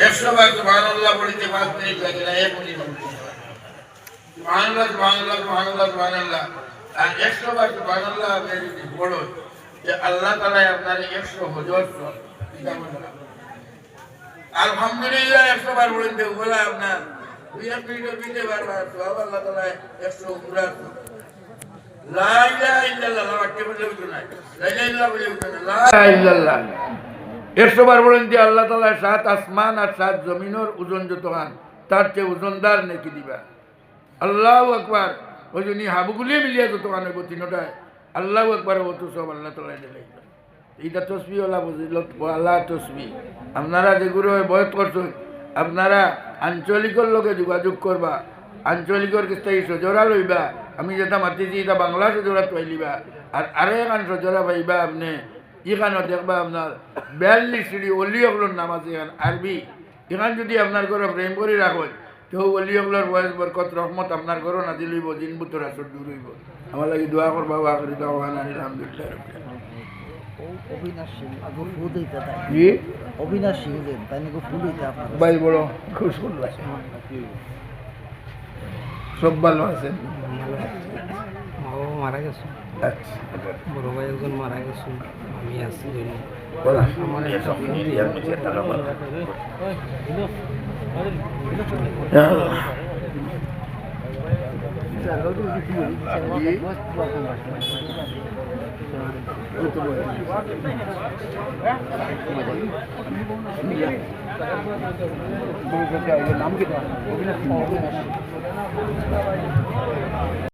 100 বার সুবহানাল্লাহ বলতে 5 মিনিট লাগে না, 1 মিনিট বলতে সুবহানাল্লাহ সুবহানাল্লাহ সুবহানাল্লাহ সুবহানাল্লাহ। আর 100 বার সুবহানাল্লাহ আপনি যদি পড়ো যে আল্লাহ তাআলা আপনার 100 হজর আলহামদুলিল্লাহ 100 বার বলতে বলা আপনার 2 মিনিটের ভিতরে বারবার সওয়াব আল্লাহ তাআলা 100 পুরা। লা ইলাহা ইল্লাল্লাহ ওয়াকে বলে বুঝো না, লা ইলাহা ইল্লাল্লাহ বলে বুঝো না, লা ইলাহা ইল্লাল্লাহ 100 বার বলেন যে আল্লাহ তাআলা 7 আসমান আর 7 জমিনের ওজন যত হান তার চেয়ে ওজনদার নেকি দিবা। আল্লাহু আকবার। ওই জন্য হাবুগুলি মিলিয়ে যত হান হইব তিনটায় আল্লাহু আকবার অত সব আল্লাহ তাআলা দিলে। এইটা তসবিহ ওলা বুঝিল আল্লাহ তসবিহ। আপনারা যেগুলো বয়স করছেন আপনারা আঞ্চলিকর লোকে যোগাযোগ করবা, আঞ্চলিকর কাছ থেকে সজোরা লইবা। আমি যেটা মাতিছি এটা বাংলা সজোরা পাইলিবা। আর আরো এখান সজোরা পাইবা আপনি এখানে দেখবা আপনার 42 সিঁড়ি অলি অগলোর নাম আছে এখান আরবি। এখান যদি আপনার ঘরে প্রেম করে রাখেন তো অলি অগলোর বয়স বরকত রহমত আপনার ঘরও নাজি লইব, দিন বুতর আসর দূর হইব। আমার লাগে দোয়া করবা আখরি দাওয়ানা আলহামদুলিল্লাহ। অবিনাশ সিং আগর ফুল দিতে তাই জি অবিনাশ সিং দেন তাই নাকি ফুল দিতে আপনার ভাই বড় খুশ করলাম, সব ভালো আছেন? বাবা মারা গেছে, আচ্ছা বড় ভাই একজন মারা গেছে, আমি আছি জন্য বলা আমার নাম কি